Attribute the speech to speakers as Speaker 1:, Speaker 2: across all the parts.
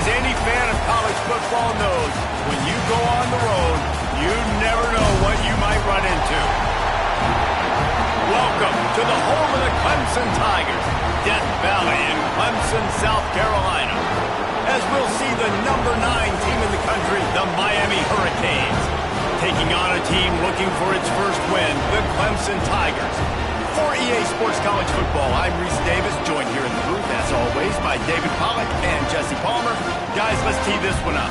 Speaker 1: As any fan of college football knows, when you go on the road, you never know what you might run into. Welcome to the home of the Clemson Tigers, Death Valley in Clemson, South Carolina. As we'll see the number 9 team in the country, the Miami Hurricanes, taking on a team looking for its first win, the Clemson Tigers. For EA Sports College Football, I'm Reese Davis, joined here in the booth, as always, by David Pollack and Jesse Palmer. Guys, let's tee this one up.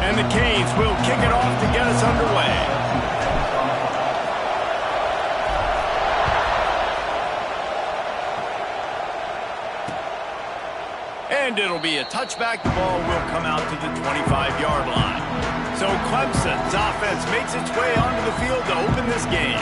Speaker 1: And the Canes will kick it off to get us underway. And it'll be a touchback. The ball will come out to the 25-yard line. So Clemson's offense makes its way onto the field to open this game.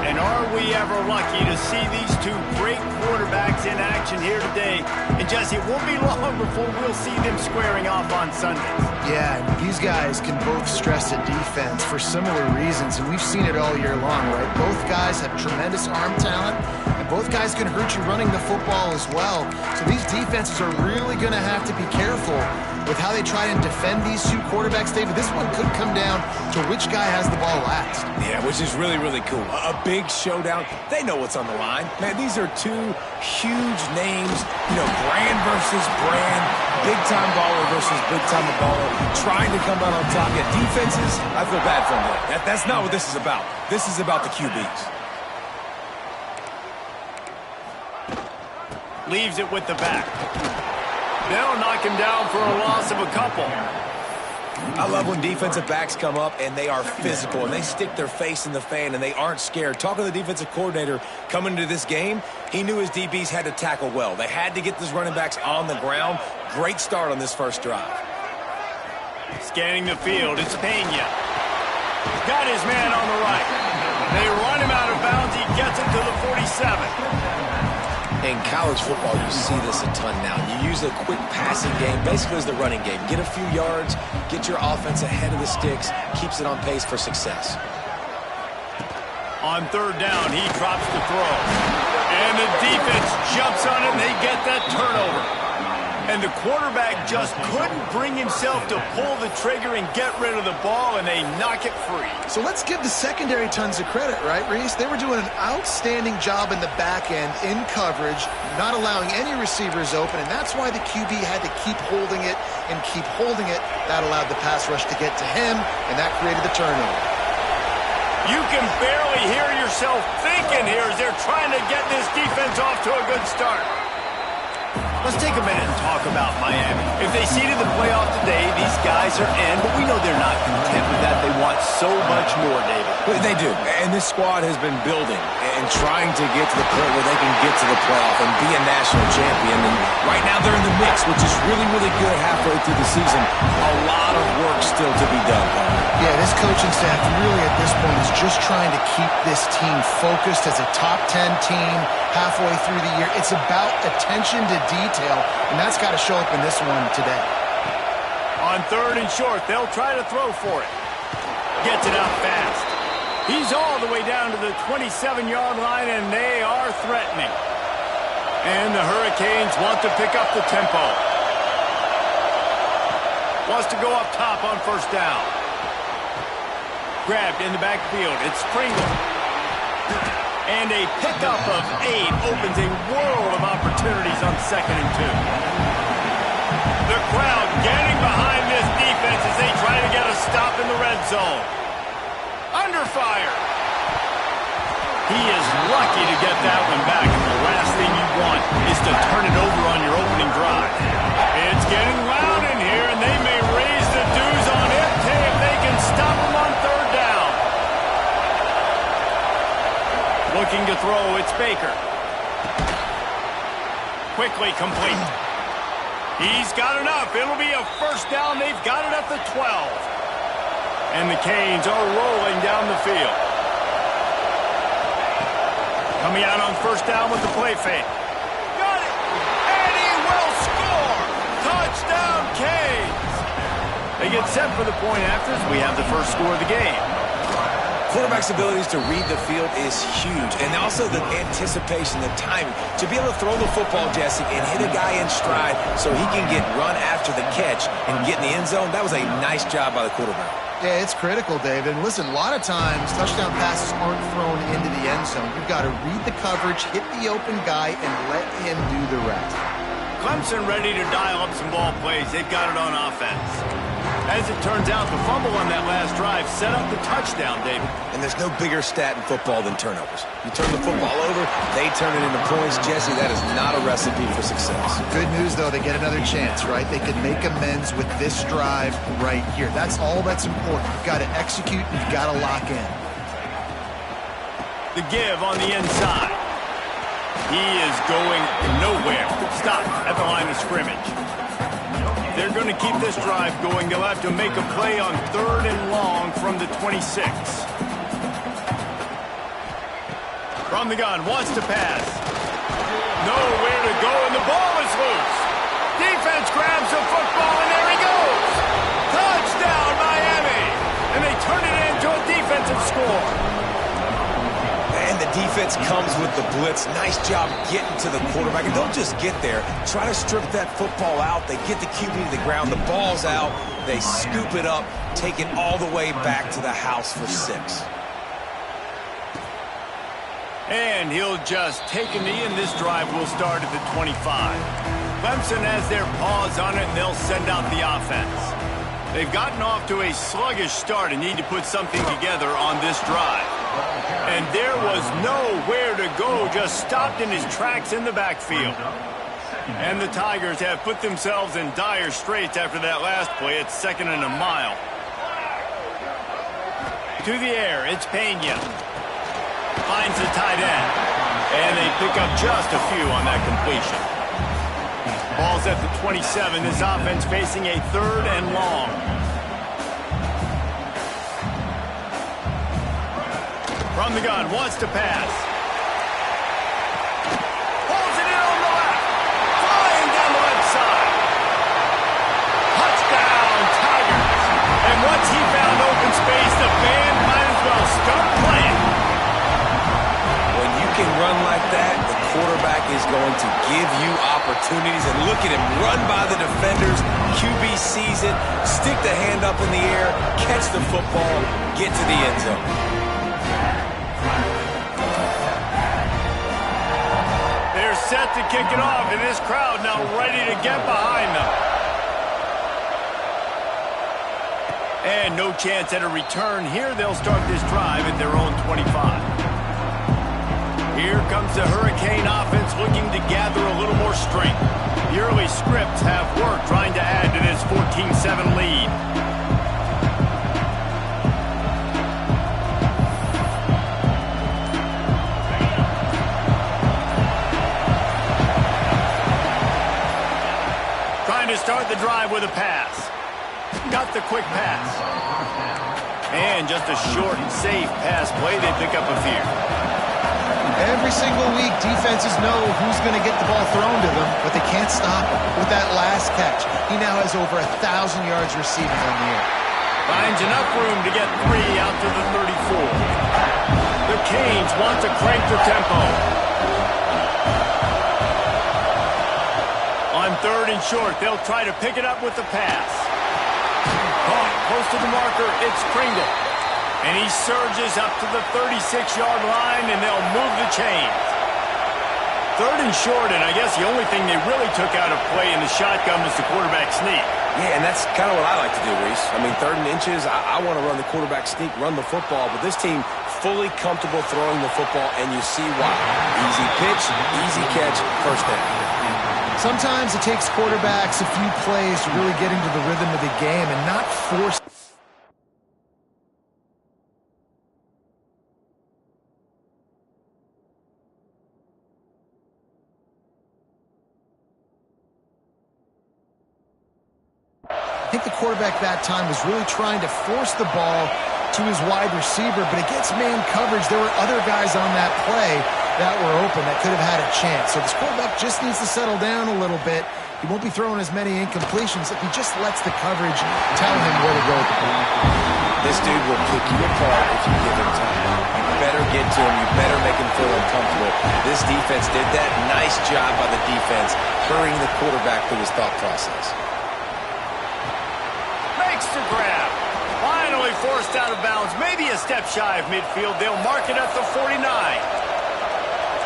Speaker 1: And are we ever lucky to see these two great quarterbacks in action here today? And Jesse, it won't be long before we'll see them squaring off on Sundays.
Speaker 2: Yeah, these guys can both stress a defense for similar reasons, and we've seen it all year long, right? Both guys have tremendous arm talent, and both guys can hurt you running the football as well. So these defenses are really going to have to be careful with how they try and defend these two quarterbacks, David. This one could come down to which guy has the ball last.
Speaker 3: Yeah, which is really, really cool. A big showdown. They know what's on the line. Man, these are two huge names, brand versus brand, big-time baller versus big-time baller, trying to come out on top. Yeah, defenses, I feel bad for them. That's not what this is about. This is about the QBs.
Speaker 1: Leaves it with the back. They'll knock him down for a loss of a couple.
Speaker 3: I love when defensive backs come up and they are physical and they stick their face in the fan and they aren't scared. Talking to the defensive coordinator coming into this game, he knew his DBs had to tackle well. They had to get those running backs on the ground. Great start on this first drive.
Speaker 1: Scanning the field, it's Pena. Got his man on the right. They run him out of bounds. He gets it to the 47.
Speaker 3: In college football, you see this a ton now. You use a quick passing game, basically as the running game. Get a few yards, get your offense ahead of the sticks, keeps it on pace for success.
Speaker 1: On third down, he drops the throw. And the defense jumps on it, and they get that turnover. And the quarterback just couldn't bring himself to pull the trigger and get rid of the ball, and they knock it free.
Speaker 2: So let's give the secondary tons of credit, right, Reese? They were doing an outstanding job in the back end, in coverage, not allowing any receivers open, and that's why the QB had to keep holding it and keep holding it. That allowed the pass rush to get to him, and that created the turnover.
Speaker 1: You can barely hear yourself thinking here as they're trying to get this defense off to a good start. Let's take a minute and talk about Miami. If they seeded the playoff today, these guys are in, but we know they're not content with that. They want so much more, David.
Speaker 3: But they do, and this squad has been building and trying to get to the point where they can get to the playoff and be a national champion. And right now they're in the mix, which is really, really good halfway through the season. A lot of work still to be done.
Speaker 2: Yeah, this coaching staff really at this point is just trying to keep this team focused as a top 10 team halfway through the year. It's about attention to detail, and that's got to show up in this one today.
Speaker 1: On third and short, they'll try to throw for it. Gets it out fast. He's all the way down to the 27-yard line, and they are threatening. And the Hurricanes want to pick up the tempo. Wants to go up top on first down. Grabbed in the backfield. It's Pringle. And a pickup of 8 opens a world of opportunities on 2nd and 2. The crowd getting behind this defense as they try to get a stop in the red zone. Under fire. He is lucky to get that one back, and the last thing you want is to turn it over on your opening drive. It's getting loud in here, and they may raise the dues on it if they can stop him on third down. Looking to throw, it's Baker. Quickly complete. He's got enough. It'll be a first down. They've got it at the 12. And the Canes are rolling down the field. Coming out on first down with the play fake. Got it! And he will score! Touchdown, Canes! They get set for the point after as we have the first score of the game.
Speaker 3: Quarterback's abilities to read the field is huge, and also the anticipation, the timing. To be able to throw the football, Jesse, and hit a guy in stride so he can get run after the catch and get in the end zone, that was a nice job by the quarterback.
Speaker 2: Yeah, it's critical, David. And listen, a lot of times touchdown passes aren't thrown into the end zone. You've got to read the coverage, hit the open guy, and let him do the rest.
Speaker 1: Clemson ready to dial up some ball plays. They've got it on offense. As it turns out, the fumble on that last drive set up the touchdown, David.
Speaker 3: And there's no bigger stat in football than turnovers. You turn the football over, they turn it into points. Jesse, that is not a recipe for success.
Speaker 2: Good news, though, they get another chance, right? They could make amends with this drive right here. That's all that's important. You've got to execute, you've got to lock in.
Speaker 1: The give on the inside. He is going nowhere. Stop at the line of scrimmage. They're going to keep this drive going. They'll have to make a play on 3rd and long from the 26. From the gun, wants to pass. Nowhere to go, and the ball is loose. Defense grabs the football, and there he goes. Touchdown, Miami. And they turn it into a defensive score.
Speaker 3: And the defense comes with the blitz. Nice job getting to the quarterback. And don't just get there. Try to strip that football out. They get the QB to the ground. The ball's out. They scoop it up, take it all the way back to the house for 6.
Speaker 1: And he'll just take a knee, and this drive will start at the 25. Clemson has their paws on it, and they'll send out the offense. They've gotten off to a sluggish start and need to put something together on this drive. And there was nowhere to go, just stopped in his tracks in the backfield. And the Tigers have put themselves in dire straits after that last play. It's 2nd and a mile. To the air, it's Pena. Finds the tight end. And they pick up just a few on that completion. Ball's at the 27. This offense facing a 3rd and long. From the gun, wants to pass. Pulls it in on the left. Flying down the left side. Touchdown, Tigers. And once he found open space, the band might as well start playing.
Speaker 3: When you can run like that, the quarterback is going to give you opportunities. And look at him run by the defenders. QB sees it, stick the hand up in the air, catch the football, get to the end zone.
Speaker 1: They're set to kick it off, and this crowd now ready to get behind them. And no chance at a return here. They'll start this drive at their own 25. Here comes the Hurricane offense looking to gather a little more strength. The early scripts have worked trying to add to this 14-7 lead. Trying to start the drive with a pass. Got the quick pass. And just a short and safe pass play. They pick up a few.
Speaker 2: Every single week, defenses know who's going to get the ball thrown to them, but they can't stop him. With that last catch, he now has over 1,000 yards receiving on the year.
Speaker 1: Finds enough room to get 3 out to the 34. The Canes want to crank the tempo. On 3rd and short, they'll try to pick it up with the pass. Caught close to the marker, it's Pringle. And he surges up to the 36-yard line, and they'll move the chains. 3rd and short, and I guess the only thing they really took out of play in the shotgun was the quarterback sneak.
Speaker 3: Yeah, and that's kind of what I like to do, Reese. I mean, 3rd and inches, I want to run the quarterback sneak, run the football, but this team fully comfortable throwing the football, and you see why. Easy pitch, easy catch, first down.
Speaker 2: Sometimes it takes quarterbacks a few plays to really get into the rhythm of the game and not force I think the quarterback that time was really trying to force the ball to his wide receiver, but against man coverage, there were other guys on that play that were open that could have had a chance. So this quarterback just needs to settle down a little bit. He won't be throwing as many incompletions if he just lets the coverage tell him where to go with the ball.
Speaker 3: This dude will pick you apart if you give him time. You better get to him. You better make him feel uncomfortable. This defense did that. Nice job by the defense, hurrying the quarterback through his thought process.
Speaker 1: Makes the grab. Finally forced out of bounds. Maybe a step shy of midfield. They'll mark it at the 49.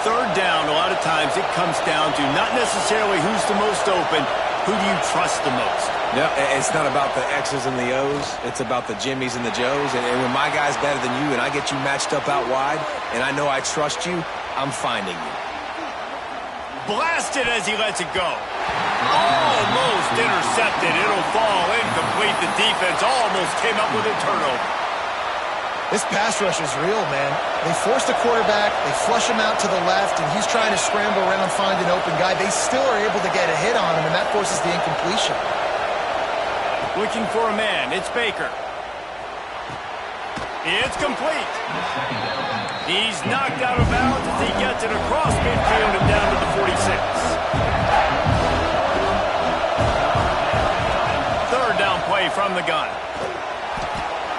Speaker 1: Third down, a lot of times it comes down to not necessarily who's the most open, who do you trust the most?
Speaker 3: No, it's not about the X's and the O's. It's about the Jimmies and the Joes. And when my guy's better than you and I get you matched up out wide and I know I trust you, I'm finding you.
Speaker 1: Blasted as he lets it go. Almost intercepted. It'll fall incomplete. The defense almost came up with a turnover.
Speaker 2: This pass rush is real, man. They force the quarterback, they flush him out to the left, and he's trying to scramble around, find an open guy. They still are able to get a hit on him, and that forces the incompletion.
Speaker 1: Looking for a man. It's Baker. It's complete. He's knocked out of bounds as he gets it across midfield and down to the 46. Third down play from the gun.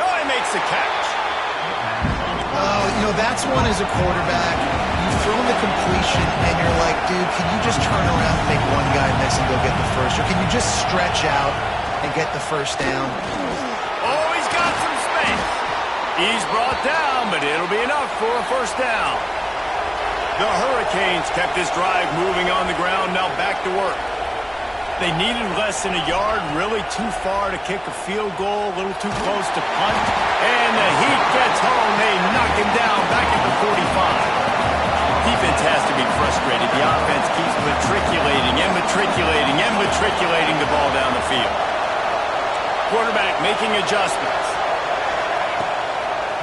Speaker 1: Oh, he makes the catch.
Speaker 2: Oh, you know, that's one as a quarterback. You've thrown the completion, and you're like, dude, can you just turn around and make one guy miss and go get the first? Or can you just stretch out and get the first down?
Speaker 1: Oh, he's got some space. He's brought down, but it'll be enough for a first down. The Hurricanes kept this drive moving on the ground, now back to work. They needed less than a yard, really too far to kick a field goal, a little too close to punt. And the heat gets home. They knock him down back at the 45. Defense has to be frustrated. The offense keeps matriculating the ball down the field. Quarterback making adjustments.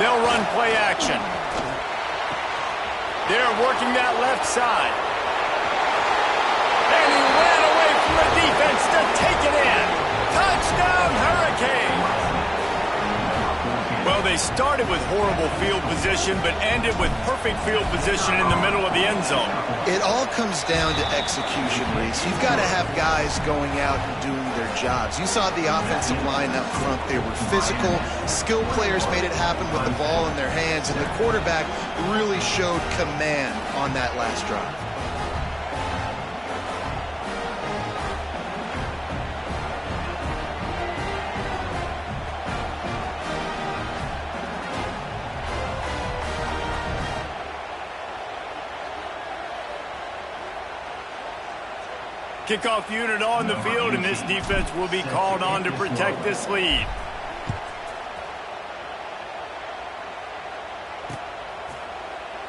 Speaker 1: They'll run play action. They're working that left side. And he ran away from the defense to take it in. Touchdown, Hurricanes! Well, they started with horrible field position, but ended with perfect field position in the middle of the end zone.
Speaker 2: It all comes down to execution, Reese. You've got to have guys going out and doing their jobs. You saw the offensive line up front. They were physical. Skilled players made it happen with the ball in their hands, and the quarterback really showed command on that last drive.
Speaker 1: Kickoff unit on the field, and this defense will be called on to protect this lead.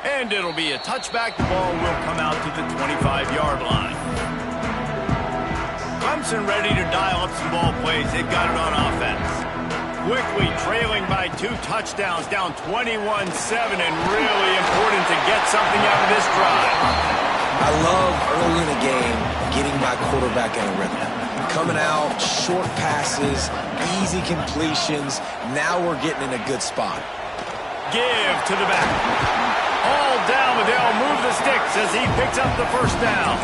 Speaker 1: And it'll be a touchback. The ball will come out to the 25-yard line. Clemson ready to dial up some ball plays. They've got it on offense. Quickly trailing by 2 touchdowns, down 21-7, and really important to get something out of this drive.
Speaker 3: I love early in the game getting my quarterback in a rhythm. Coming out, short passes, easy completions. Now we're getting in a good spot.
Speaker 1: Give to the back. All down, but they'll move the sticks as he picks up the first down.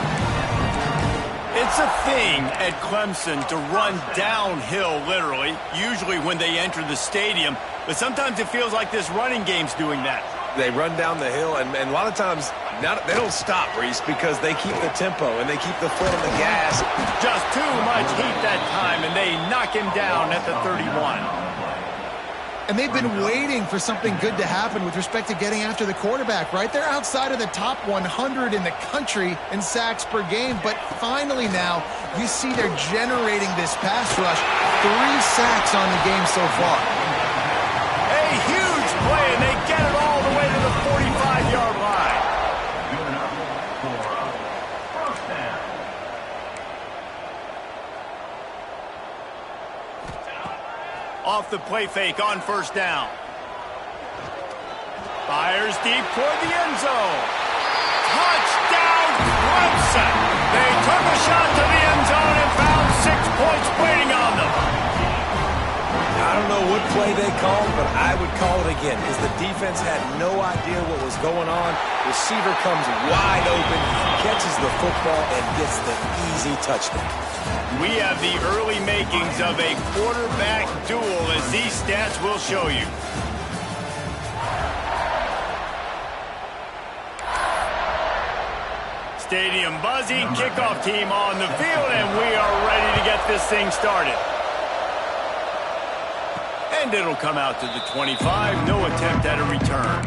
Speaker 1: It's a thing at Clemson to run downhill, literally, usually when they enter the stadium. But sometimes it feels like this running game's doing that.
Speaker 3: They run down the hill, and a lot of times they don't stop, Reese, because they keep the tempo and they keep the foot on the gas.
Speaker 1: Just too much heat that time, and they knock him down at the 31.
Speaker 2: And they've been waiting for something good to happen with respect to getting after the quarterback, right? They're outside of the top 100 in the country in sacks per game, but finally now you see they're generating this pass rush. 3 sacks on the game so far.
Speaker 1: A huge play, and they get it all the way to the 45-yard line. Off the play fake on first down. Fires deep toward the end zone. Touchdown, Clemson! They took a shot to the end zone and found 6 points waiting on them.
Speaker 3: play they called, but I would call it again because the defense had no idea what was going on. Receiver comes wide open, catches the football, and gets the easy touchdown.
Speaker 1: We have the early makings of a quarterback duel, as these stats will show you. Stadium buzzing, kickoff team on the field, and we are ready to get this thing started. And it'll come out to the 25, no attempt at a return.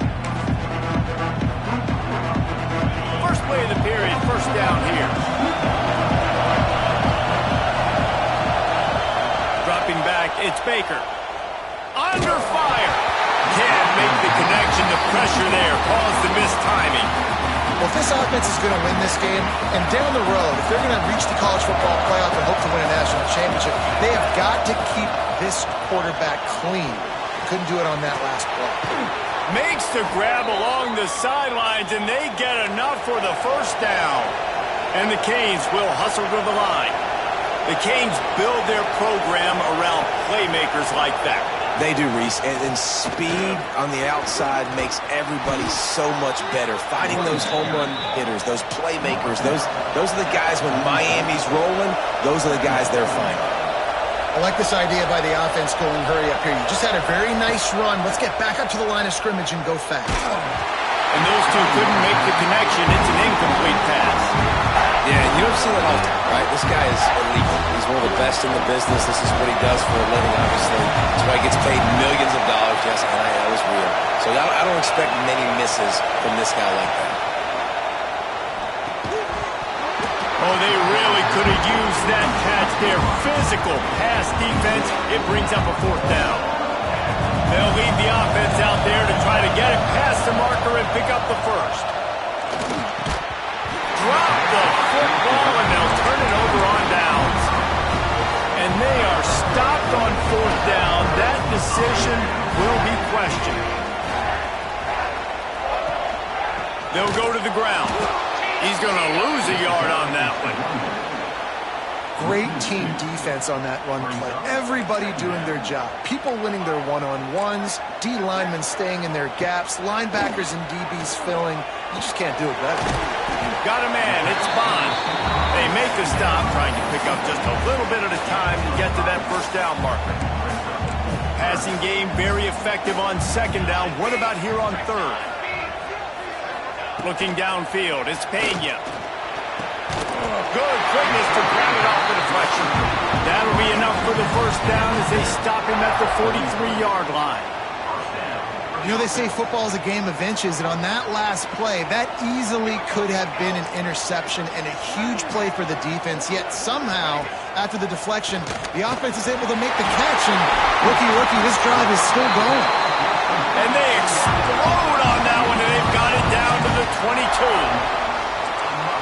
Speaker 1: First play of the period, first down here. Dropping back, it's Baker. Under fire. Can't make the connection, the pressure there caused the missed timing.
Speaker 2: Well, if this offense is going to win this game, and down the road, if they're going to reach the college football playoff and hope to win a national championship, they have got to keep this quarterback clean. Couldn't do it on that last play.
Speaker 1: Makes the grab along the sidelines, and they get enough for the first down. And the Canes will hustle to the line. The Canes build their program around playmakers like that.
Speaker 3: They do, Reese, and speed on the outside makes everybody so much better. Finding those home run hitters, those playmakers, those are the guys when Miami's rolling, those are the guys they're finding.
Speaker 2: I like this idea by the offense going hurry up here. You just had a very nice run. Let's get back up to the line of scrimmage and go fast.
Speaker 1: And those two couldn't make the connection. It's an incomplete pass.
Speaker 3: Yeah, you don't see that often, right? This guy is elite. He's one of the best in the business. This is what he does for a living, obviously. That's why he gets paid millions of dollars. Yes, NIL is real. So I don't expect many misses from this guy like that.
Speaker 1: Oh, they really could have used that catch there. Physical pass defense. It brings up a fourth down. They'll lead the offense out there to try to get it past the marker and pick up the first. Drop the football, and they'll turn it over on downs. And they are stopped on fourth down. That decision will be questioned. They'll go to the ground. He's going to lose a yard on that one.
Speaker 2: Great team defense on that run play. Everybody doing their job. People winning their one-on-ones, D linemen staying in their gaps, linebackers and DBs filling. You just can't do it better.
Speaker 1: Got a man, it's Bond. They make the stop, trying to pick up just a little bit at a time to get to that first down marker. Passing game very effective on second down. What about here on third? Looking downfield, it's Pena. Good quickness to grab it off the deflection. That'll be enough for the first down as they stop him at the 43-yard line.
Speaker 2: You know, they say football is a game of inches, and on that last play, that easily could have been an interception and a huge play for the defense, yet somehow, after the deflection, the offense is able to make the catch, and looky, this drive is still going.
Speaker 1: And they explode on that one, and they've got it down to the 22.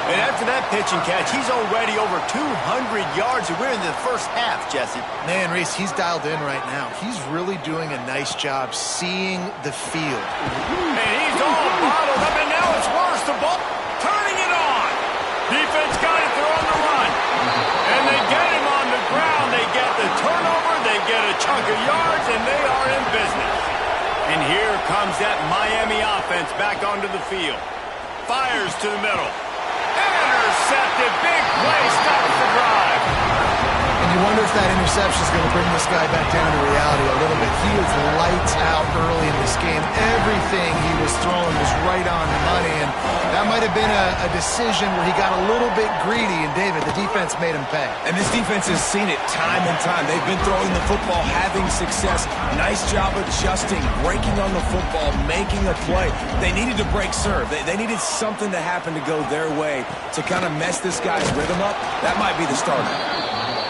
Speaker 1: And after that pitch and catch, he's already over 200 yards, and we're in the first half, Jesse.
Speaker 2: Man, Reese, he's dialed in right now. He's really doing a nice job seeing the field.
Speaker 1: And he's all bottled up, and now it's worse. The ball turning it on. Defense got it. They're on the run. And they get him on the ground. They get the turnover. They get a chunk of yards, and they are in business. And here comes that Miami offense back onto the field. Fires to the middle. Intercepted. Big play. Stops the drive.
Speaker 2: And you wonder if that interception is going to bring this guy back down to reality a little bit. He was lights out early in this game. Everything he was throwing was right on money, and that might have been a decision where he got a little bit greedy, and David, the defense made him pay.
Speaker 3: And this defense has seen it time and time. They've been throwing the football, having success. Nice job adjusting, breaking on the football, making a play. They needed to break serve. They needed something to happen to go their way to kind of mess this guy's rhythm up. That might be the starter.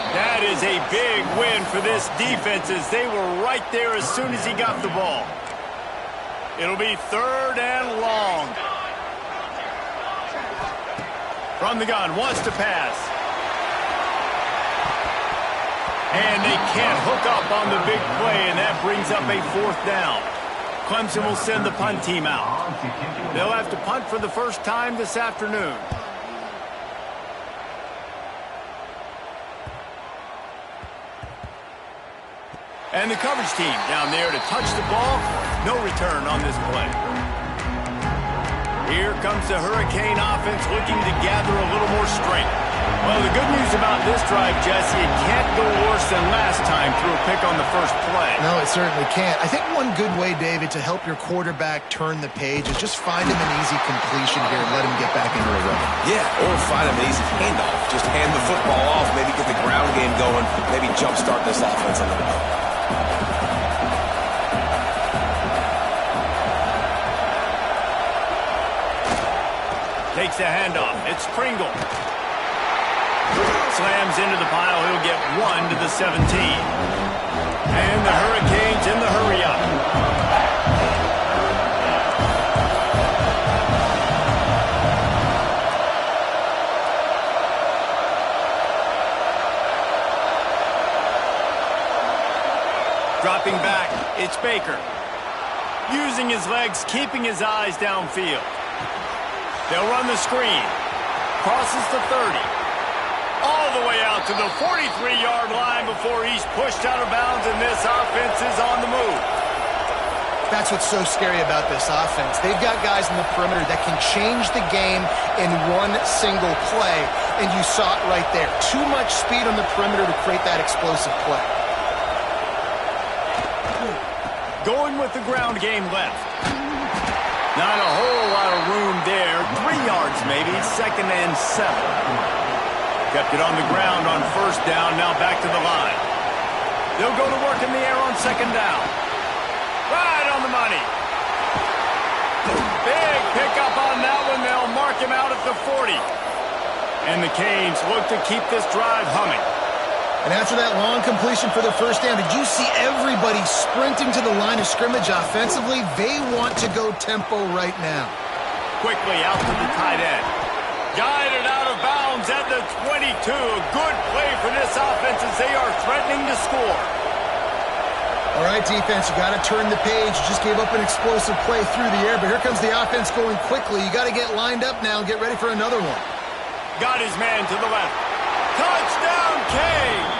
Speaker 1: That is a big win for this defense as they were right there as soon as he got the ball. It'll be third and long. From the gun, wants to pass. And they can't hook up on the big play, and that brings up a fourth down. Clemson will send the punt team out. They'll have to punt for the first time this afternoon. And the coverage team down there to touch the ball. No return on this play. Here comes the Hurricane offense looking to gather a little more strength. Well, the good news about this drive, Jesse, it can't go worse than last time through a pick on the first play.
Speaker 2: No, it certainly can't. I think one good way, David, to help your quarterback turn the page is just find him an easy completion here and let him get back into a rhythm.
Speaker 3: Yeah, or find him an easy handoff. Just hand the football off, maybe get the ground game going, maybe jumpstart this offense a little bit.
Speaker 1: Takes the handoff. It's Pringle. Slams into the pile. He'll get 1 to the 17. And the Hurricanes in the hurry-up. Dropping back, it's Baker. Using his legs, keeping his eyes downfield. They'll run the screen. Crosses the 30. All the way out to the 43-yard line before he's pushed out of bounds, and this offense is on the move.
Speaker 2: That's what's so scary about this offense. They've got guys in the perimeter that can change the game in one single play, and you saw it right there. Too much speed on the perimeter to create that explosive play.
Speaker 1: Going with the ground game left. Not a whole lot of room there. 3 yards maybe, 2nd and 7. Kept it on the ground on first down, now back to the line. They'll go to work in the air on 2nd down. Right on the money. Big pickup on that one. They'll mark him out at the 40. And the Canes look to keep this drive humming.
Speaker 2: And after that long completion for the first down, did you see everybody sprinting to the line of scrimmage offensively? They want to go tempo right now.
Speaker 1: Quickly out to the tight end. Guided out of bounds at the 22. A good play for this offense as they are threatening to score.
Speaker 2: All right, defense, you got to turn the page. You just gave up an explosive play through the air, but here comes the offense going quickly. You got to get lined up now and get ready for another one.
Speaker 1: Got his man to the left. Touchdown, Canes!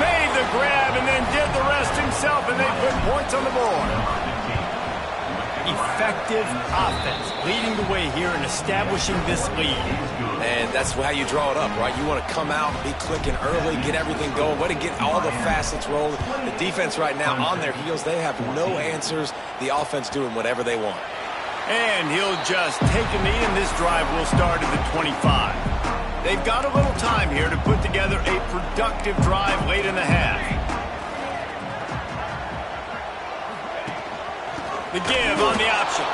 Speaker 1: Made the grab and then did the rest himself, and they put points on the board. Effective offense leading the way here and establishing this lead.
Speaker 3: And that's how you draw it up, right? You want to come out, be clicking early, get everything going, want to get all the facets rolling. The defense right now on their heels, they have no answers. The offense doing whatever they want.
Speaker 1: And he'll just take a knee, and this drive will start at the 25. They've got a little time here to put together a productive drive late in the half. The give on the option.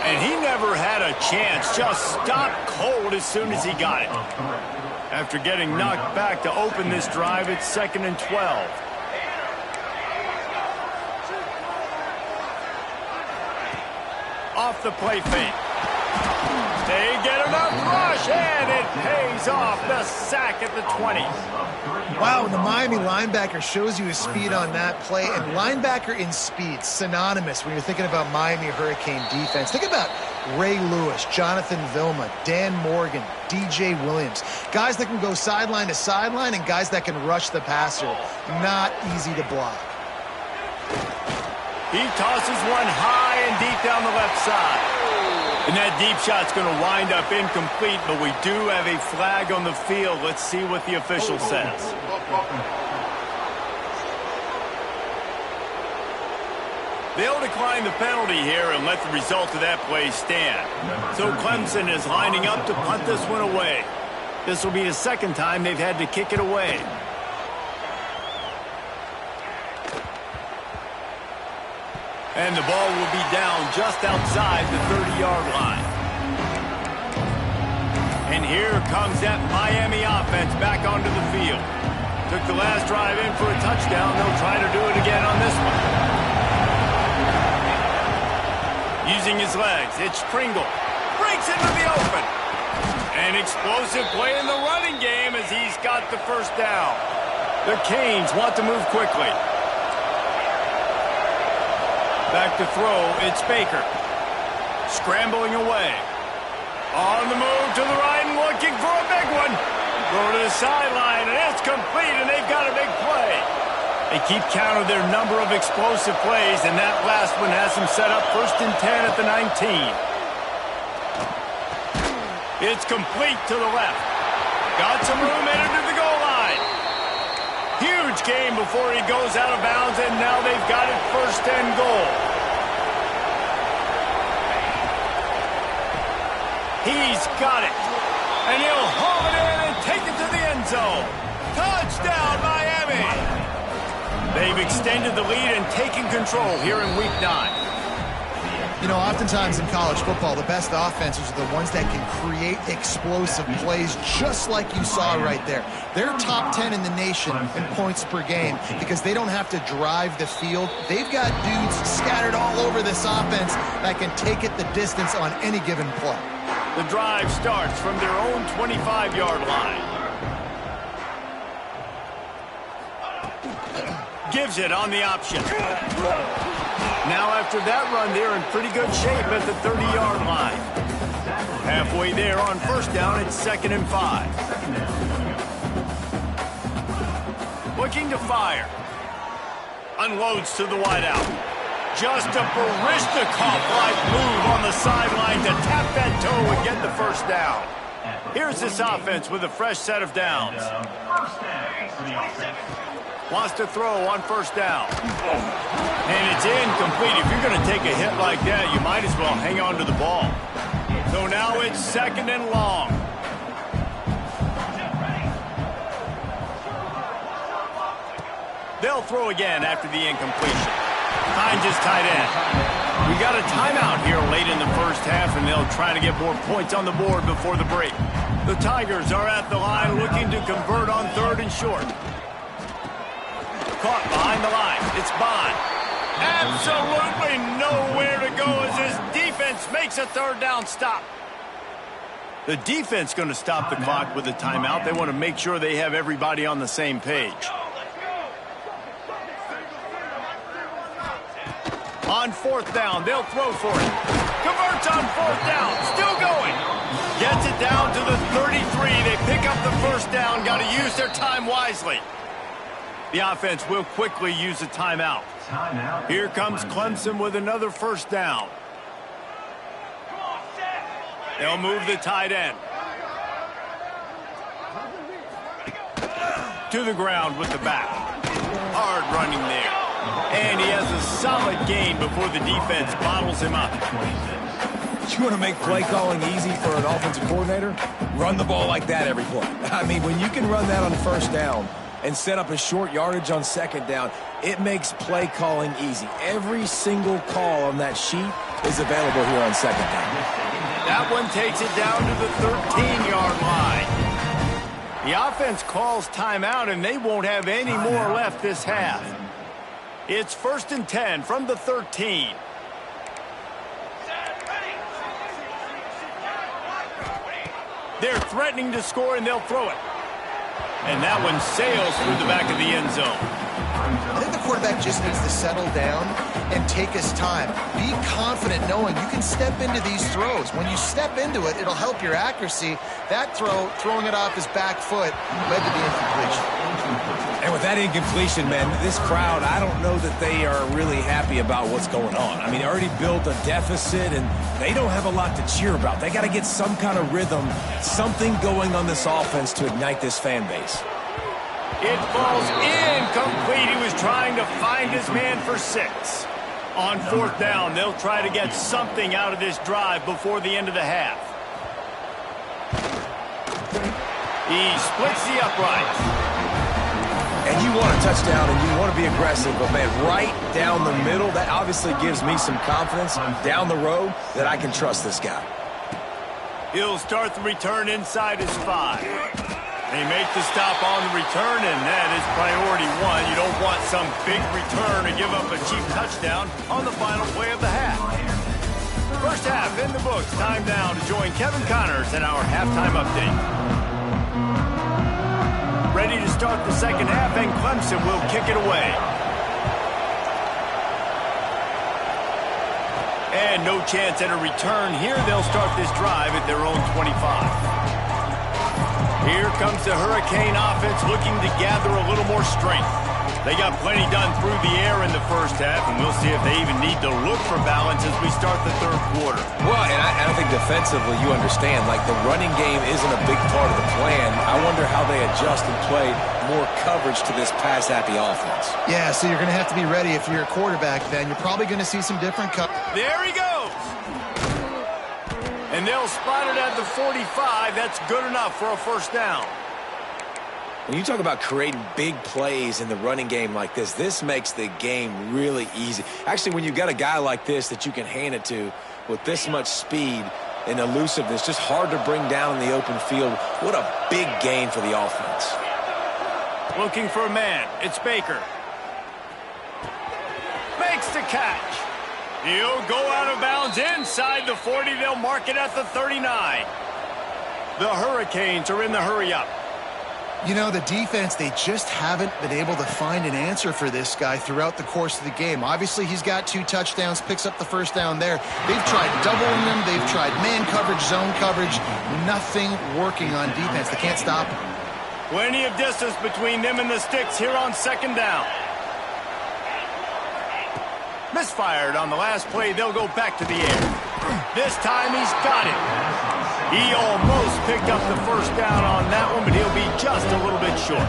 Speaker 1: And he never had a chance. Just stopped cold as soon as he got it. After getting knocked back to open this drive, it's 2nd and 12. Off the play fake. They get enough rush, and it pays off. The sack at the 20.
Speaker 2: Wow, the Miami linebacker shows you his speed on that play, and linebacker in speed, synonymous when you're thinking about Miami Hurricane defense. Think about Ray Lewis, Jonathan Vilma, Dan Morgan, DJ Williams. Guys that can go sideline to sideline and guys that can rush the passer. Not easy to block.
Speaker 1: He tosses one high and deep down the left side. And that deep shot's going to wind up incomplete, but we do have a flag on the field. Let's see what the official says. They'll decline the penalty here and let the result of that play stand. So Clemson is lining up to punt this one away. This will be the 2nd time they've had to kick it away. And the ball will be down just outside the 30-yard line. And here comes that Miami offense back onto the field. Took the last drive in for a touchdown. They'll try to do it again on this one. Using his legs, it's Pringle. Breaks into the open. An explosive play in the running game as he's got the first down. The Canes want to move quickly. Back to throw, it's Baker. Scrambling away. On the move to the right and looking for a big one. Throw to the sideline, and it's complete, and they've got a big play. They keep count of their number of explosive plays, and that last one has them set up 1st and 10 at the 19. It's complete to the left. Got some room headed to the goal line. Huge game before he goes out of bounds, and now they've got it 1st and goal. He's got it. And he'll haul it in and take it to the end zone. Touchdown, Miami! They've extended the lead and taken control here in Week 9.
Speaker 2: You know, oftentimes in college football, the best offenses are the ones that can create explosive plays, just like you saw right there. They're top 10 in the nation in points per game because they don't have to drive the field. They've got dudes scattered all over this offense that can take it the distance on any given play.
Speaker 1: The drive starts from their own 25-yard line. Gives it on the option. Now after that run, they're in pretty good shape at the 30-yard line. Halfway there on 1st down, it's 2nd and 5. Looking to fire. Unloads to the wideout. Just a Baryshnikov-like move on the sideline to tap that toe and get the 1st down. Here's this offense with a fresh set of downs. Wants to throw on 1st down. And it's incomplete. If you're going to take a hit like that, you might as well hang on to the ball. So now it's 2nd and long. They'll throw again after the incompletion. Finds his tight end. We got a timeout here late in the 1st half, and they'll try to get more points on the board before the break. The Tigers are at the line looking to convert on 3rd and short. Caught behind the line. It's Bond. Absolutely nowhere to go as his defense makes a 3rd down stop. The defense going to stop the clock with a timeout. They want to make sure they have everybody on the same page. On 4th down, they'll throw for it. Converts on 4th down. Still going. Gets it down to the 33. They pick up the 1st down. Got to use their time wisely. The offense will quickly use a timeout. Here comes Clemson with another 1st down. They'll move the tight end. To the ground with the back. Hard running there. And he has a solid gain before the defense bottles him up.
Speaker 3: You want to make play calling easy for an offensive coordinator? Run the ball like that every play. I mean, when you can run that on 1st down and set up a short yardage on 2nd down, it makes play calling easy. Every single call on that sheet is available here on 2nd down.
Speaker 1: That one takes it down to the 13-yard line. The offense calls timeout, and they won't have any more left this half. It's 1st and 10 from the 13. They're threatening to score, and they'll throw it. And that one sails through the back of the end zone.
Speaker 2: I think the quarterback just needs to settle down and take his time. Be confident knowing you can step into these throws. When you step into it, it'll help your accuracy. That throw, throwing it off his back foot, led to the incompletion.
Speaker 3: And with that incompletion, man, this crowd, I don't know that they are really happy about what's going on. I mean, they already built a deficit, and they don't have a lot to cheer about. They got to get some kind of rhythm, something going on this offense to ignite this fan base.
Speaker 1: It falls incomplete. He was trying to find his man for 6. On 4th down, they'll try to get something out of this drive before the end of the half. He splits the uprights.
Speaker 3: And you want a touchdown, and you want to be aggressive, but, man, right down the middle, that obviously gives me some confidence down the road that I can trust this guy.
Speaker 1: He'll start the return inside his 5. They make the stop on the return, and that is priority 1. You don't want some big return to give up a cheap touchdown on the final play of the half. 1st half in the books. Time now to join Kevin Connors in our halftime update. Ready to start the 2nd half, and Clemson will kick it away. And no chance at a return here. They'll start this drive at their own 25. Here comes the Hurricane offense looking to gather a little more strength. They got plenty done through the air in the first half, and we'll see if they even need to look for balance as we start the third quarter.
Speaker 3: Well, and I think defensively, you understand, like the running game isn't a big part of the plan. I wonder how they adjust and play more coverage to this pass-happy offense.
Speaker 2: Yeah, so you're going to have to be ready if you're a quarterback then. You're probably going to see some different
Speaker 1: There he goes! And they'll spot it at the 45. That's good enough for a first down.
Speaker 3: When you talk about creating big plays in the running game like this makes the game really easy. Actually, when you've got a guy like this that you can hand it to with this much speed and elusiveness, just hard to bring down in the open field. What a big gain for the offense.
Speaker 1: Looking for a man. It's Baker. Makes the catch. He'll go out of bounds inside the 40. They'll mark it at the 39. The Hurricanes are in the hurry-up.
Speaker 2: You know, the defense, they just haven't been able to find an answer for this guy throughout the course of the game. Obviously, he's got 2 touchdowns, picks up the first down there. They've tried doubling him. They've tried man coverage, zone coverage. Nothing working on defense. They can't stop him.
Speaker 1: Plenty of distance between them and the sticks here on second down. Misfired on the last play. They'll go back to the air. This time he's got it. He almost picked up the first down on that one, but he'll be just a little bit short.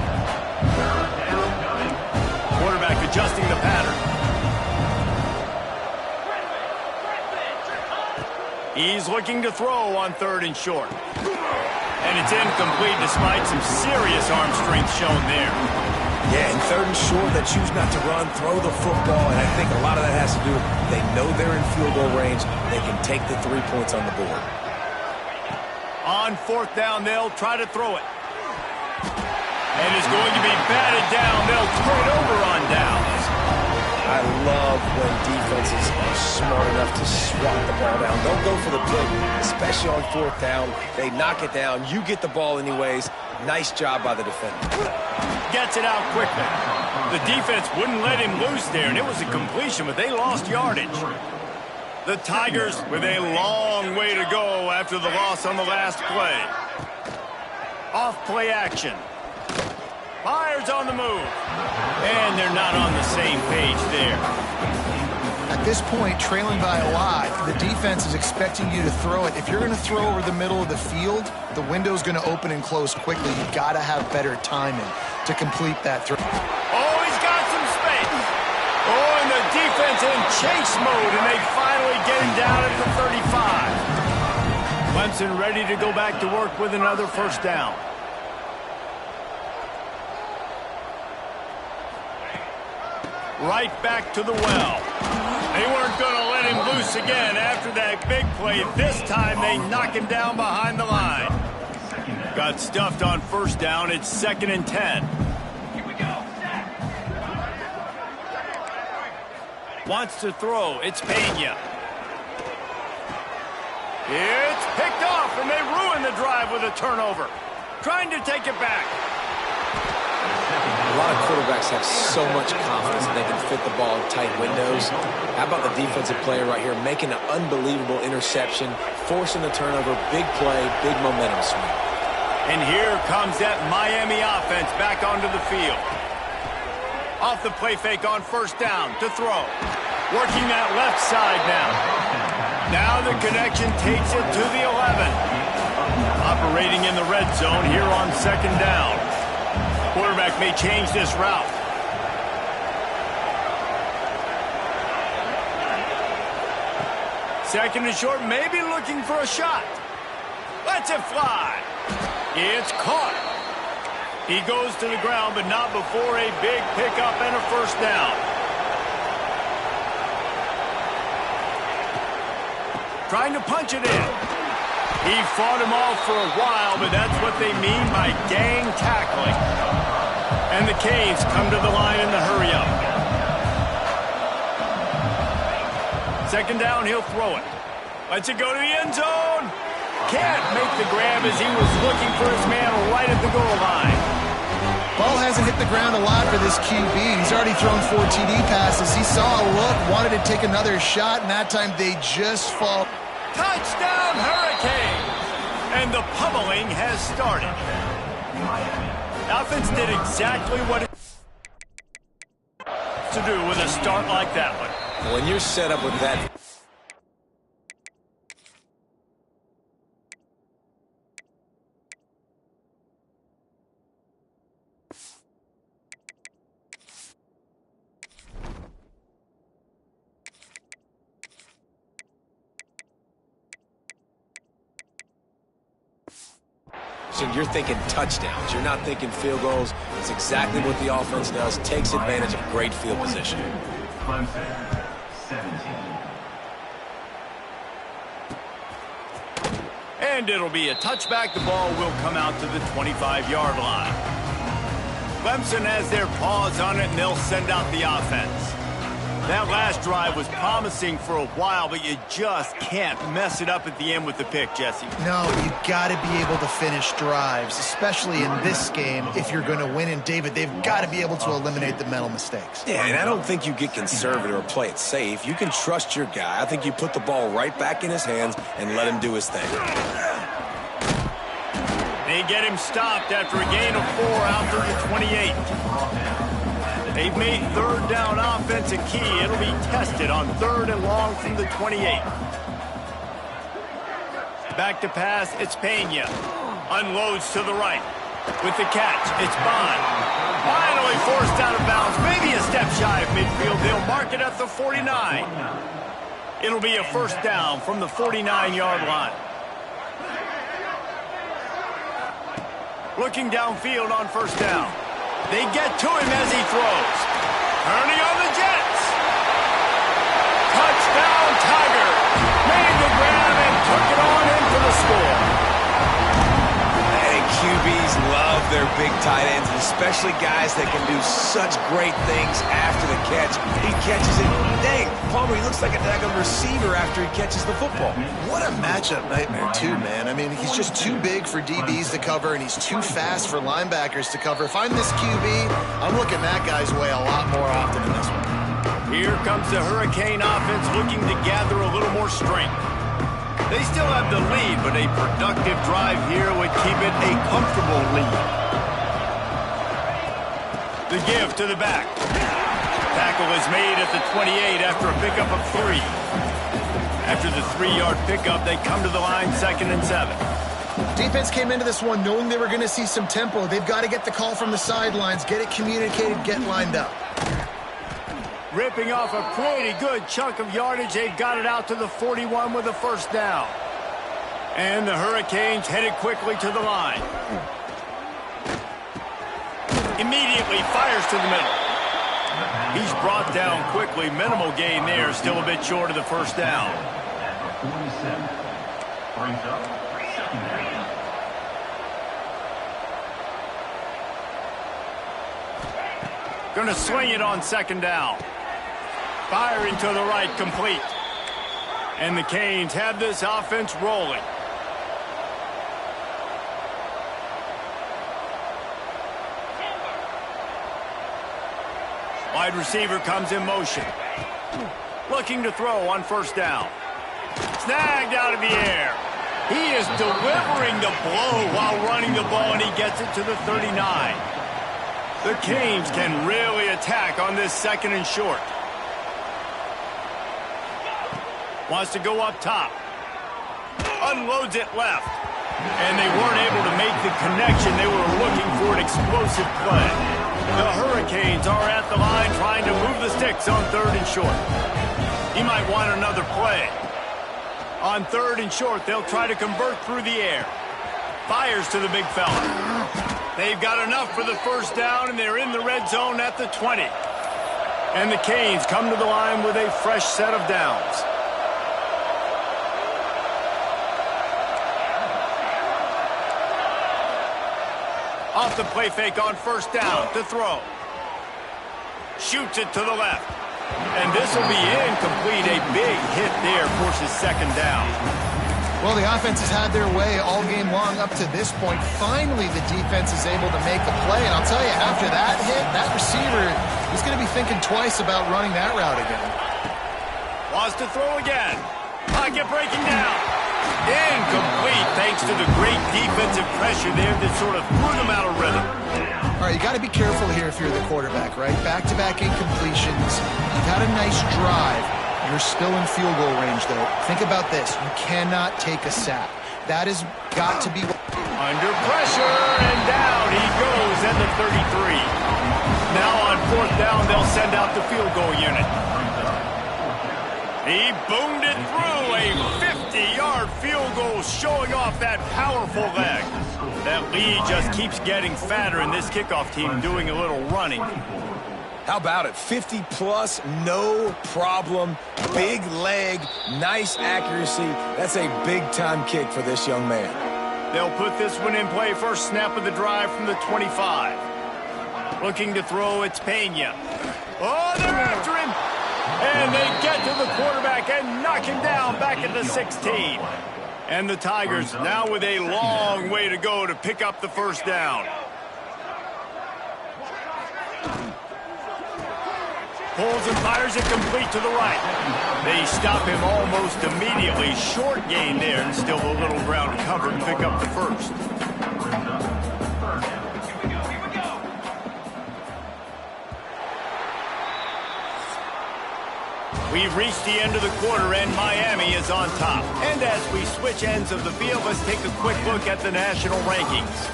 Speaker 1: Quarterback adjusting the pattern. He's looking to throw on 3rd and short. And it's incomplete despite some serious arm strength shown there.
Speaker 3: Yeah, and 3rd and short, they choose not to run, throw the football, and I think a lot of that has to do with they know they're in field goal range. They can take the 3 points on the board.
Speaker 1: On 4th down, they'll try to throw it. And it's going to be batted down. They'll turn it over on downs.
Speaker 3: I love when defenses are smart enough to swat the ball down. Don't go for the pick, especially on 4th down. They knock it down. You get the ball anyways. Nice job by the defender.
Speaker 1: Gets it out quickly. The defense wouldn't let him loose there, and it was a completion, but they lost yardage. The Tigers with a long way to go after the loss on the last play. Off play action. Fires on the move. And they're not on the same page there.
Speaker 2: At this point, trailing by a lot, the defense is expecting you to throw it. If you're going to throw over the middle of the field, the window's going to open and close quickly. You've got to have better timing to complete that throw.
Speaker 1: Oh, he's got some space. Oh, and the defense in chase mode, and they finally get him down at the 35. Clemson ready to go back to work with another first down. Right back to the well. They weren't going to let him loose again after that big play. This time they knock him down behind the line. Got stuffed on first down. It's 2nd and 10. Wants to throw. It's Pena. It's picked off, and they ruin the drive with a turnover. Trying to take it back.
Speaker 3: A lot of quarterbacks have so much confidence that they can fit the ball in tight windows. How about the defensive player right here making an unbelievable interception, forcing the turnover, big play, big momentum swing.
Speaker 1: And here comes that Miami offense back onto the field. Off the play fake on first down to throw. Working that left side now. Now the connection takes it to the 11. Operating in the red zone here on second down. Quarterback may change this route. Second and short, maybe looking for a shot. Lets it fly. It's caught. He goes to the ground, but not before a big pickup and a first down. Trying to punch it in. He fought him off for a while, but that's what they mean by gang tackling. And the Canes come to the line in the hurry-up. Second down, he'll throw it. Lets it go to the end zone. Can't make the grab as he was looking for his man right at the goal line.
Speaker 2: Ball hasn't hit the ground a lot for this QB. He's already thrown 4 TD passes. He saw a look, wanted to take another shot, and that time they just fall.
Speaker 1: Touchdown, Hurricanes! And the pummeling has started. Offense did exactly what it to do with a start like that one.
Speaker 3: When you're set up with that... You're thinking touchdowns. You're not thinking field goals. It's exactly what the offense does. Takes advantage of great field position.
Speaker 4: Clemson, 17.
Speaker 1: And it'll be a touchback. The ball will come out to the 25-yard line. Clemson has their paws on it, and they'll send out the offense. That last drive was promising for a while, but you just can't mess it up at the end with the pick, Jesse.
Speaker 2: No, you got to be able to finish drives, especially in this game if you're going to win. And, David, they've got to be able to eliminate the mental mistakes.
Speaker 3: Yeah, and I don't think you get conservative or play it safe. You can trust your guy. I think you put the ball right back in his hands and let him do his thing.
Speaker 1: They get him stopped after a gain of 4 out to the 28. They've made third down offense a key. It'll be tested on 3rd and long from the 28. Back to pass, it's Pena. Unloads to the right. With the catch, it's Bond. Finally forced out of bounds. Maybe a step shy of midfield. They'll mark it at the 49. It'll be a first down from the 49-yard line. Looking downfield on first down. They get to him as he throws. Turning on the Jets. Touchdown, Tiger. Made the grab and took it on in for the score.
Speaker 3: Hey, QBs love their big tight ends, especially guys that can do such great things after the catch. He catches it. Dang, Palmer, he looks like a daggone receiver after he catches the football.
Speaker 2: What a matchup nightmare, too, man. I mean, he's just too big for DBs to cover, and he's too fast for linebackers to cover. If I'm this QB, I'm looking that guy's way a lot more often in this one.
Speaker 1: Here comes the Hurricane offense looking to gather a little more strength. They still have the lead, but a productive drive here would keep it a comfortable lead. The give to the back. Tackle is made at the 28 after a pickup of 3. After the 3-yard pickup, they come to the line 2nd and 7.
Speaker 2: Defense came into this one knowing they were going to see some tempo. They've got to get the call from the sidelines, get it communicated, get lined up.
Speaker 1: Ripping off a pretty good chunk of yardage. They've got it out to the 41 with a first down. And the Hurricanes headed quickly to the line. Immediately fires to the middle. He's brought down quickly. Minimal gain there. Still a bit short of the first down.
Speaker 4: At the 47. Brings up 2nd down.
Speaker 1: Going to swing it on 2nd down. Firing to the right, complete. And the Canes have this offense rolling. Wide receiver comes in motion. Looking to throw on first down. Snagged out of the air. He is delivering the blow while running the ball, and he gets it to the 39. The Canes can really attack on this 2nd and short. Wants to go up top. Unloads it left. And they weren't able to make the connection. They were looking for an explosive play. The Hurricanes are at the line trying to move the sticks on 3rd and short. He might want another play. On 3rd and short, they'll try to convert through the air. Fires to the big fella. They've got enough for the first down, and they're in the red zone at the 20. And the Canes come to the line with a fresh set of downs. Off the play fake on first down to throw. Shoots it to the left. And this will be incomplete. A big hit there forces 2nd down.
Speaker 2: Well, the offense has had their way all game long up to this point. Finally, the defense is able to make a play. And I'll tell you, after that hit, that receiver is going to be thinking twice about running that route again.
Speaker 1: Wants to throw again. Pocket breaking down. Incomplete, thanks to the great defensive pressure there that sort of threw them out of rhythm.
Speaker 2: All right, you got to be careful here if you're the quarterback, right? Back-to-back incompletions. You've had a nice drive. You're still in field goal range, though. Think about this. You cannot take a sack. That has got to be...
Speaker 1: Under pressure, and down he goes at the 33. Now on fourth down, they'll send out the field goal unit. He boomed it through a 50-yard field goal, showing off that powerful leg. That lead just keeps getting fatter, and this kickoff team doing a little running.
Speaker 3: How about it? 50-plus, no problem. Big leg, nice accuracy. That's a big-time kick for this young man.
Speaker 1: They'll put this one in play. First snap of the drive from the 25. Looking to throw, it's Pena. Oh, they're after him. And they get to the quarterback and knock him down back at the 16. And the Tigers now with a long way to go to pick up the first down. Pulls and fires it complete to the right. They stop him almost immediately. Short gain there, and still a little ground covered and pick up the first. We've reached the end of the quarter, and Miami is on top. And as we switch ends of the field, let's take a quick look at the national rankings.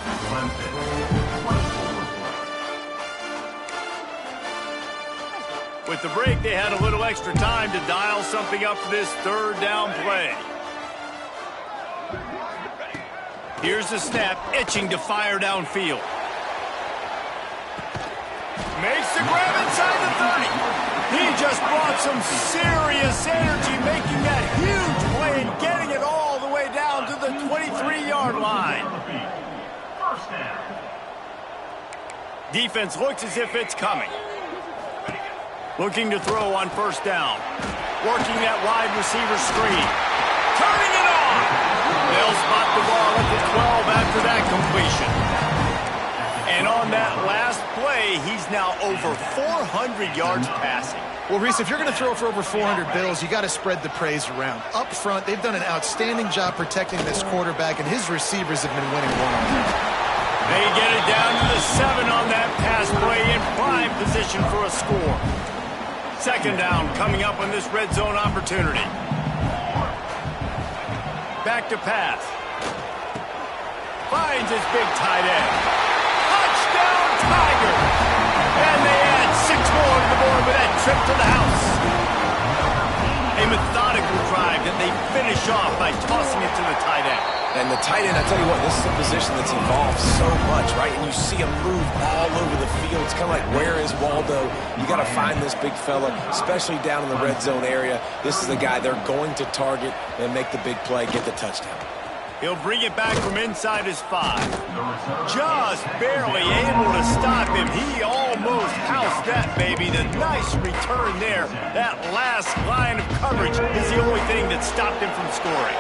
Speaker 1: With the break, they had a little extra time to dial something up for this third down play. Here's the snap, itching to fire downfield. Makes the grab inside the 30. He just brought some serious energy, making that huge play and getting it all the way down to the 23-yard line. Defense looks as if it's coming. Looking to throw on first down. Working that wide receiver screen. Turning it on! They'll spot the ball at the 12 after that completion. And on that last play, he's now over 400 yards passing.
Speaker 2: Well, Reese, if you're going to throw for over 400 bills, you got to spread the praise around. Up front, they've done an outstanding job protecting this quarterback, and his receivers have been winning one-on-one.
Speaker 1: They get it down to the 7 on that pass play in prime position for a score. Second down coming up on this red zone opportunity. Back to pass. Finds his big tight end. Touchdown Tigers! And they add 6 more to the board with that trip to the house. A methodical drive that they finish off by tossing it to the tight end.
Speaker 3: And the tight end, I tell you what, this is a position that's evolved so much, right? And you see him move all over the field. It's kind of like, where is Waldo? You got to find this big fella, especially down in the red zone area. This is the guy they're going to target and make the big play, get the touchdown.
Speaker 1: He'll bring it back from inside his 5. Just barely able to stop him. He almost housed that baby. The nice return there. That last line of coverage is the only thing that stopped him from scoring.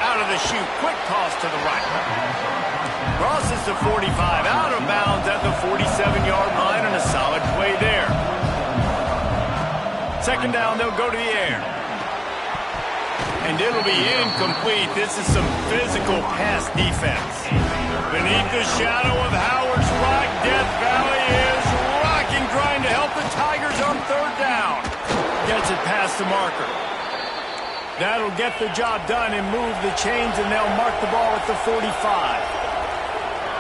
Speaker 1: Out of the chute, quick toss to the right. Crosses the 45, out of bounds at the 47-yard line, and a solid play there. Second down, they'll go to the air. And it'll be incomplete. This is some physical pass defense. Beneath the shadow of Howard's Rock, Death Valley is rocking, trying to help the Tigers on third down. Gets it past the marker. That'll get the job done and move the chains, and they'll mark the ball at the 45.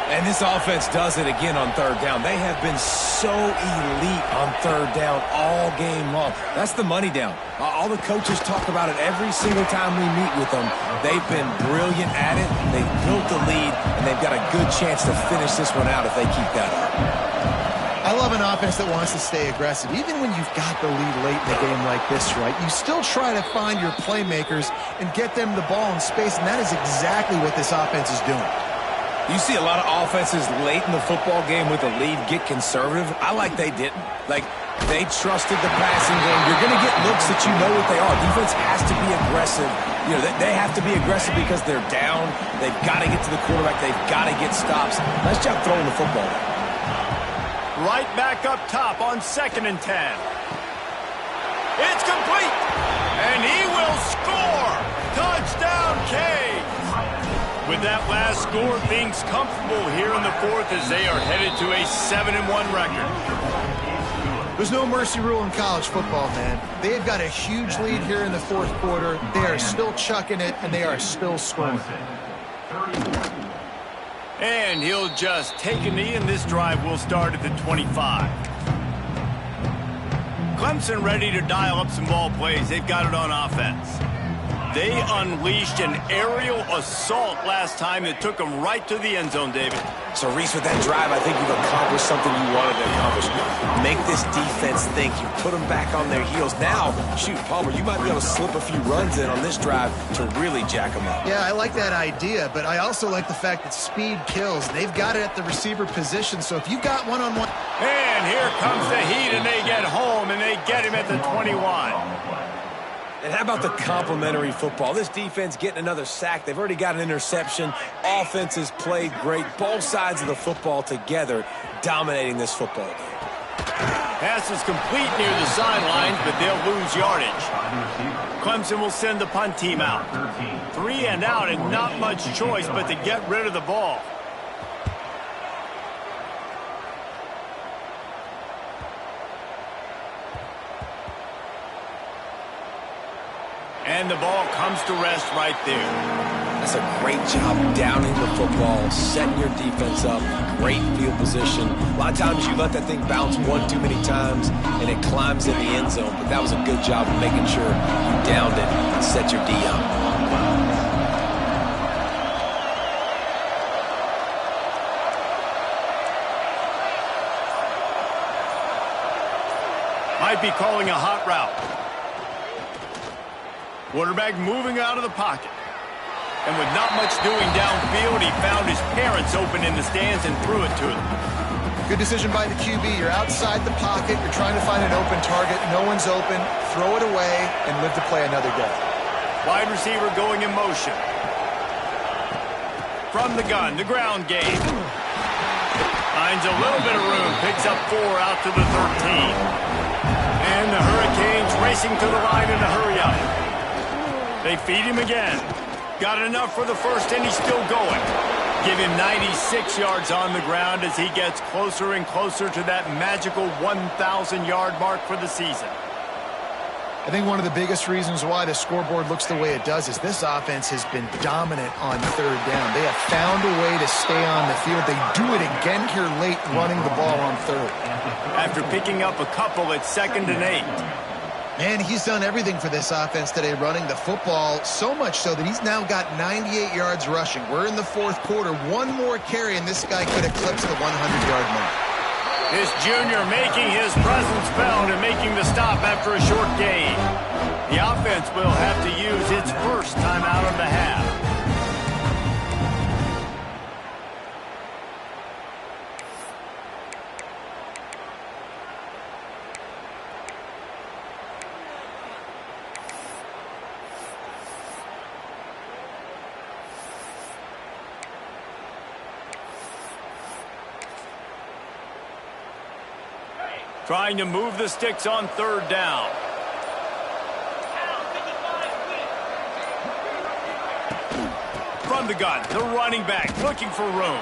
Speaker 3: And this offense does it again on third down. They have been so elite on third down all game long. That's the money down. All the coaches talk about it every single time we meet with them. They've been brilliant at it. They've built the lead, and they've got a good chance to finish this one out if they keep that up.
Speaker 2: I love an offense that wants to stay aggressive. Even when you've got the lead late in a game like this, right, you still try to find your playmakers and get them the ball in space, and that is exactly what this offense is doing.
Speaker 3: You see a lot of offenses late in the football game with a lead get conservative. I like they didn't. Like, they trusted the passing game. You're going to get looks that you know what they are. Defense has to be aggressive. You know, they have to be aggressive because they're down. They've got to get to the quarterback. They've got to get stops. Nice job throwing the football.
Speaker 1: Right back up top on 2nd and 10. It's complete. And he will score. Touchdown, Canes. With that last score, things comfortable here in the fourth as they are headed to a 7-1 record.
Speaker 2: There's no mercy rule in college football, man. They've got a huge lead here in the fourth quarter. They are still chucking it, and they are still scoring.
Speaker 1: And he'll just take a knee, and this drive will start at the 25. Clemson ready to dial up some ball plays. They've got it on offense. They unleashed an aerial assault last time that took them right to the end zone, David.
Speaker 3: So, Reese, with that drive, I think you've accomplished something you wanted to accomplish. Make this defense think. You put them back on their heels. Now, shoot, Palmer, you might be able to slip a few runs in on this drive to really jack them up.
Speaker 2: Yeah, I like that idea, but I also like the fact that speed kills. They've got it at the receiver position, so if you've got one-on-one...
Speaker 1: And here comes the heat, and they get home, and they get him at the 21.
Speaker 3: And how about the complimentary football? This defense getting another sack. They've already got an interception. Offense has played great. Both sides of the football together dominating this football game.
Speaker 1: Pass is complete near the sidelines, but they'll lose yardage. Clemson will send the punt team out. 3 and out, and not much choice but to get rid of the ball. And the ball comes to rest right there.
Speaker 3: That's a great job downing the football, setting your defense up, great field position. A lot of times you let that thing bounce one too many times and it climbs in the end zone, but that was a good job of making sure you downed it and set your D up.
Speaker 1: Might be calling a hot route. Quarterback moving out of the pocket. And with not much doing downfield, he found his parents open in the stands and threw it to them.
Speaker 2: Good decision by the QB. You're outside the pocket. You're trying to find an open target. No one's open. Throw it away and live to play another day.
Speaker 1: Wide receiver going in motion. From the gun, the ground game. Finds a little bit of room. Picks up 4 out to the 13. And the Hurricanes racing to the line in a hurry up. They feed him again. Got enough for the first, and he's still going. Give him 96 yards on the ground as he gets closer and closer to that magical 1,000-yard mark for the season.
Speaker 2: I think one of the biggest reasons why the scoreboard looks the way it does is this offense has been dominant on third down. They have found a way to stay on the field. They do it again here late, running the ball on third.
Speaker 1: After picking up a couple at 2nd and 8.
Speaker 2: Man, he's done everything for this offense today, running the football, so much so that he's now got 98 yards rushing. We're in the fourth quarter. One more carry, and this guy could eclipse the 100-yard mark.
Speaker 1: This junior making his presence felt and making the stop after a short gain. The offense will have to use its first timeout of the half. Trying to move the sticks on third down. From the gun, the running back looking for room.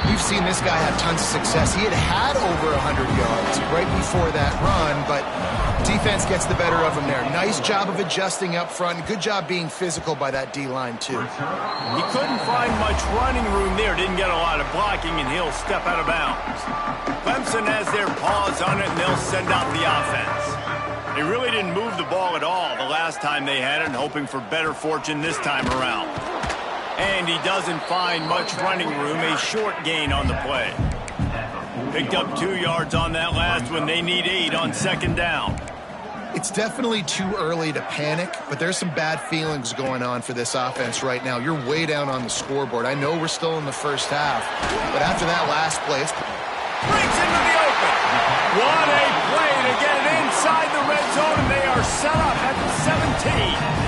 Speaker 2: We've seen this guy have tons of success. He had over 100 yards right before that run, but defense gets the better of him there. Nice job of adjusting up front. Good job being physical by that D-line, too.
Speaker 1: He couldn't find much running room there. Didn't get a lot of blocking, and he'll step out of bounds. Clemson has their paws on it, and they'll send out the offense. They really didn't move the ball at all the last time they had it, hoping for better fortune this time around. And he doesn't find much running room, a short gain on the play. Picked up 2 yards on that last one. They need 8 on 2nd down.
Speaker 2: It's definitely too early to panic, but there's some bad feelings going on for this offense right now. You're way down on the scoreboard. I know we're still in the first half, but after that last play, it's...
Speaker 1: Breaks into the open. What a play to get it inside the red zone, and they are set up at the 17.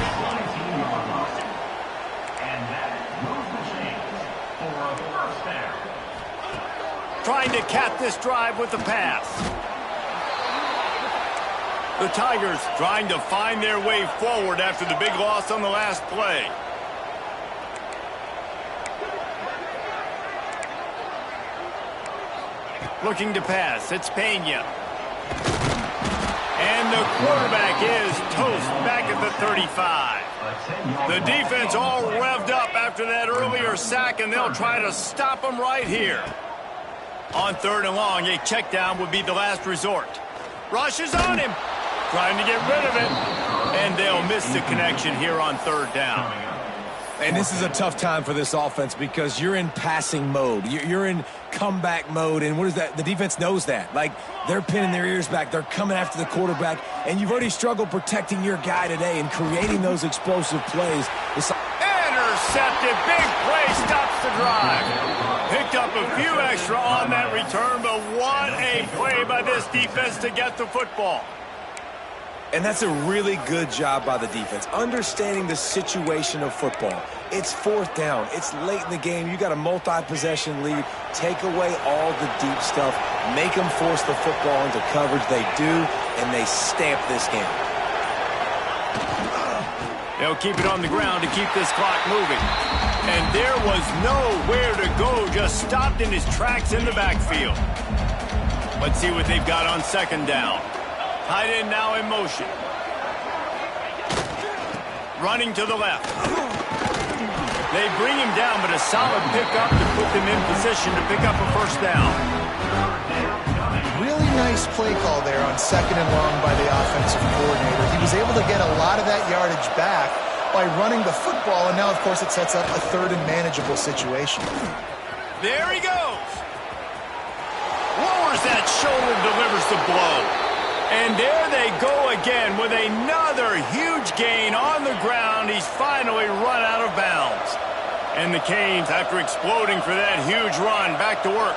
Speaker 1: Trying to cap this drive with the pass. The Tigers trying to find their way forward after the big loss on the last play. Looking to pass. It's Pena. And the quarterback is toast back at the 35. The defense all revved up after that earlier sack, and they'll try to stop them right here. On 3rd and long, a check down would be the last resort. Rush is on him. Trying to get rid of it. And they'll miss the connection here on 3rd down.
Speaker 3: And this is a tough time for this offense because you're in passing mode. You're in comeback mode, and what is that? The defense knows that. Like, they're pinning their ears back. They're coming after the quarterback, and you've already struggled protecting your guy today and creating those explosive plays.
Speaker 1: Intercepted. Big play stops the drive. Picked up a few extra on that return, but what a play by this defense to get the football.
Speaker 3: And that's a really good job by the defense, understanding the situation of football. It's 4th down. It's late in the game. You got a multi-possession lead. Take away all the deep stuff. Make them force the football into coverage. They do, and they stamp this game.
Speaker 1: They'll keep it on the ground to keep this clock moving. And there was nowhere to go, just stopped in his tracks in the backfield. Let's see what they've got on 2nd down. Tight end now in motion. Running to the left. They bring him down, but a solid pickup to put them in position to pick up a 1st down.
Speaker 2: Really nice play call there on 2nd and long by the offensive coordinator. He was able to get a lot of that yardage back by running the football, and now, of course, it sets up a 3rd and manageable situation.
Speaker 1: There he goes. Lowers that shoulder, delivers the blow. And there they go again with another huge gain on the ground. He's finally run out of bounds. And the Canes, after exploding for that huge run, back to work.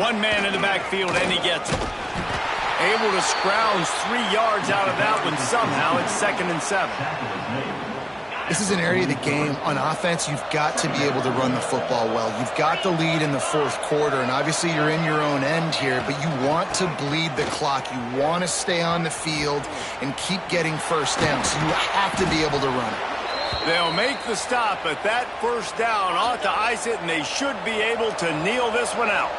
Speaker 1: One man in the backfield, and he gets it. Able to scrounge 3 yards out of that one somehow. It's 2nd and 7.
Speaker 2: This is an area of the game. On offense, you've got to be able to run the football well. You've got the lead in the 4th quarter, and obviously you're in your own end here, but you want to bleed the clock. You want to stay on the field and keep getting 1st down, so you have to be able to run it.
Speaker 1: They'll make the stop, but that 1st down ought to ice it, and they should be able to kneel this one out.